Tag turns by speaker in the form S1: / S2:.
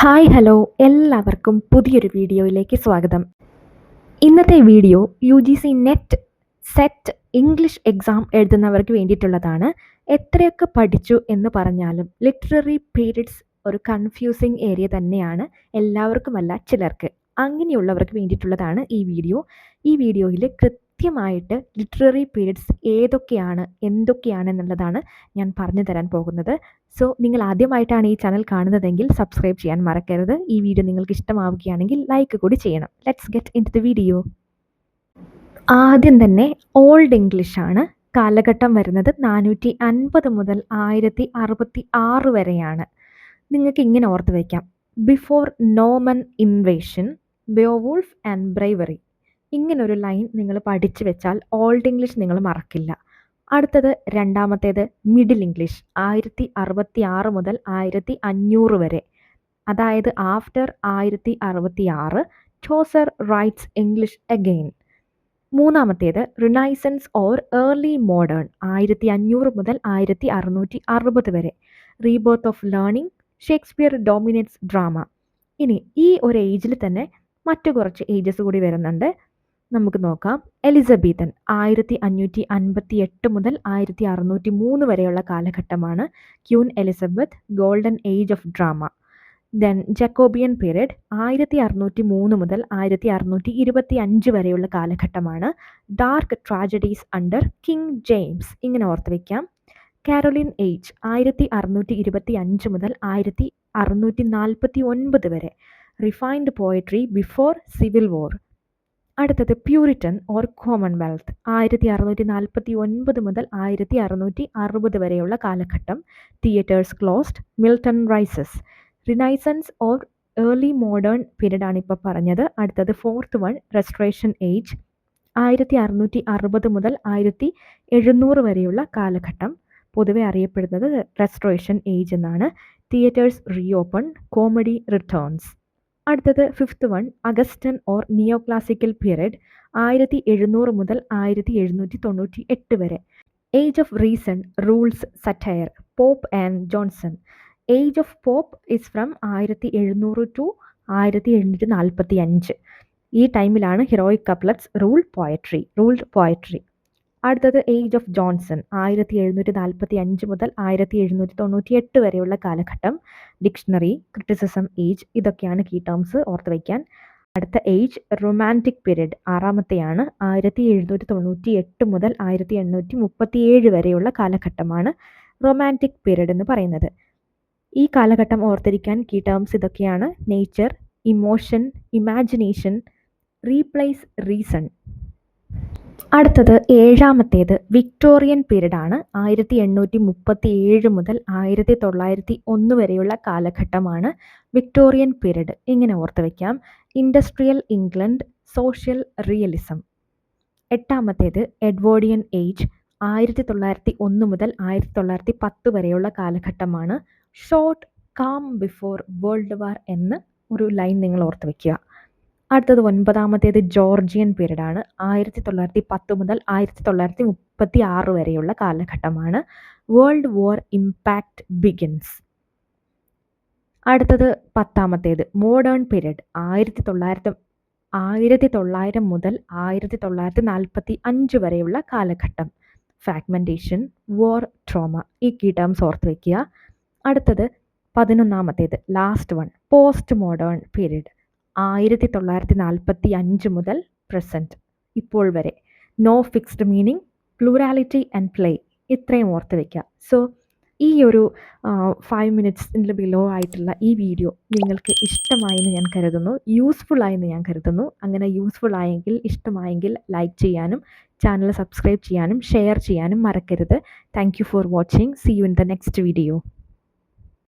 S1: Hi hello എല്ലാവർക്കും പുതിയൊരു വീഡിയോയിലേക്ക് സ്വാഗതം. ഇന്നത്തെ video UGC net set English exam എഴുതുന്നവർക്ക് വേണ്ടിയിട്ടുള്ളതാണ്. എത്രയൊക്കെ പഠിച്ചു എന്ന് പറഞ്ഞാലും ലിറ്റററി പീരീഡ്സ് ഒരു കൺഫ്യൂസിങ് ഏരിയ തന്നെയാണ്, എല്ലാവർക്കുമല്ല ചിലർക്ക്. അങ്ങനെയുള്ളവർക്ക് വേണ്ടിയിട്ടുള്ളതാണ് ഈ വീഡിയോ. ഈ വീഡിയോയിൽ കൃത്യമായിട്ട് ലിറ്റററി പീരീഡ്സ് ഏതൊക്കെയാണ് എന്തൊക്കെയാണെന്നുള്ളതാണ് ഞാൻ പറഞ്ഞു തരാൻ പോകുന്നത്. സോ നിങ്ങൾ ആദ്യമായിട്ടാണ് ഈ ചാനൽ കാണുന്നതെങ്കിൽ സബ്സ്ക്രൈബ് ചെയ്യാൻ മറക്കരുത്. ഈ വീഡിയോ നിങ്ങൾക്ക് ഇഷ്ടമാവുകയാണെങ്കിൽ ലൈക്ക് കൂടി ചെയ്യണം. Let's get into the video വീഡിയോ. ആദ്യം തന്നെ ഓൾഡ് ഇംഗ്ലീഷ് ആണ്. കാലഘട്ടം വരുന്നത് 450 മുതൽ 1066 വരെയാണ്. നിങ്ങൾക്ക് ഇങ്ങനെ ഓർത്ത് വയ്ക്കാം: ബിഫോർ നോമൻ ഇൻവേഷൻ, ബെയോവുൾഫ് ആൻഡ് ബ്രൈവറി. ഇങ്ങനൊരു ലൈൻ നിങ്ങൾ പഠിച്ചു വെച്ചാൽ ഓൾഡ് ഇംഗ്ലീഷ് നിങ്ങൾ മറക്കില്ല. അടുത്തത് രണ്ടാമത്തേത് മിഡിൽ ഇംഗ്ലീഷ്, 1066 മുതൽ 1500 വരെ. അതായത് after 1066 Chaucer rights English again. മൂന്നാമത്തേത് റിനൈസൻസ് ഓർ ഏർലി മോഡേൺ, 1500 മുതൽ 1660 വരെ. Rebirth of learning, Shakespeare dominates drama. ഇനി ഈ ഒരു ഏജിൽ തന്നെ മറ്റു കുറച്ച് ഏജസ് കൂടി വരുന്നുണ്ട്. നമുക്ക് നോക്കാം. എലിസബത്തൻ, 1558 മുതൽ 1603 വരെയുള്ള കാലഘട്ടമാണ് queen Elizabeth, golden age of drama. Then Jacobian period, 1603 മുതൽ 1625 വരെയുള്ള കാലഘട്ടമാണ് dark tragedies under king James. ഇങ്ങനെ ഓർത്ത് വയ്ക്കാം. കാരോലിൻ ഏജ്, 1625 മുതൽ 1649 വരെ. Refined poetry before civil war. അടുത്തത് പ്യൂരിറ്റൻ ഓർ കോമൺവെൽത്ത്, 1649 മുതൽ 1660 വരെയുള്ള കാലഘട്ടം. Theatres closed, Milton rises. Renaissance or early modern period ആണ് ഇപ്പോൾ പറഞ്ഞത്. അടുത്തത് ഫോർത്ത് വൺ, റെസ്റ്റോറേഷൻ ഏജ്, 1660 മുതൽ 1700 വരെയുള്ള കാലഘട്ടം. പൊതുവെ അറിയപ്പെടുന്നത് റെസ്റ്റോറേഷൻ ഏജ് എന്നാണ്. Theatres reopen, comedy returns. അടുത്തത് fifth one, Augustan or neo classical period, 1700 മുതൽ 1798 വരെ. Age of reason, rules, satire, Pope and Johnson. Age of Pope is from 1700 to 1745. ഈ ടൈമിലാണ് ഹീറോയിക് കപ്ലറ്റ്സ് റൂൾഡ് പോയട്രി. അടുത്തത് age of Johnson, 1745 മുതൽ 1798 വരെയുള്ള കാലഘട്ടം. Dictionary, criticism age, ഇതൊക്കെയാണ് key terms ഓർത്ത് വയ്ക്കാൻ. അടുത്ത ഏജ് റൊമാൻറ്റിക് പീരീഡ്, ആറാമത്തെയാണ്. 1798 മുതൽ 1837 വരെയുള്ള കാലഘട്ടമാണ് റൊമാൻറ്റിക് പീരീഡ് എന്ന് പറയുന്നത്. ഈ കാലഘട്ടം ഓർത്തിരിക്കാൻ കീ ടേംസ് ഇതൊക്കെയാണ്: nature, emotion, imagination, replace reason. അടുത്തത് ഏഴാമത്തേത് വിക്ടോറിയൻ പീരീഡ് ആണ്. 1837 മുതൽ 1901 വരെയുള്ള കാലഘട്ടമാണ് വിക്ടോറിയൻ പീരീഡ്. ഇങ്ങനെ ഓർത്ത് വയ്ക്കാം: ഇൻഡസ്ട്രിയൽ ഇംഗ്ലണ്ട്, സോഷ്യൽ റിയലിസം. എട്ടാമത്തേത് എഡ്വേർഡിയൻ ഏജ്, 1901 മുതൽ 1910 വരെയുള്ള കാലഘട്ടമാണ്. Short calm before world war എന്ന് ഒരു ലൈൻ നിങ്ങൾ ഓർത്ത് വയ്ക്കുക. അടുത്തത് ഒൻപതാമത്തേത് ജോർജിയൻ പീരീഡ് ആണ്. 1910 മുതൽ 1936 വരെയുള്ള കാലഘട്ടമാണ്. World war impact begins. അടുത്തത് പത്താമത്തേത് മോഡേൺ പീരീഡ്, 1900 മുതൽ 1945 വരെയുള്ള കാലഘട്ടം. Fragmentation, war, trauma. ഈ കീ ടേംസ് ഓർത്ത് വയ്ക്കുക. അടുത്തത് 11ാമത്തേത് last one, post modern period, 1945 മുതൽ പ്രസൻറ്റ്, ഇപ്പോൾ വരെ. No fixed meaning, plurality and play. ഇത്രയും ഓർത്ത് വയ്ക്കുക. സോ ഈ ഒരു 5 മിനിറ്റ്സിൻ്റെ ബിലോ ആയിട്ടുള്ള ഈ വീഡിയോ നിങ്ങൾക്ക് ഇഷ്ടമായെന്ന് ഞാൻ കരുതുന്നു, യൂസ്ഫുൾ ആയെന്ന് ഞാൻ കരുതുന്നു. അങ്ങനെ യൂസ്ഫുൾ ആയെങ്കിൽ, ഇഷ്ടമായെങ്കിൽ ലൈക്ക് ചെയ്യാനും ചാനൽ സബ്സ്ക്രൈബ് ചെയ്യാനും ഷെയർ ചെയ്യാനും മറക്കരുത്. Thank you for watching. See you in the next video.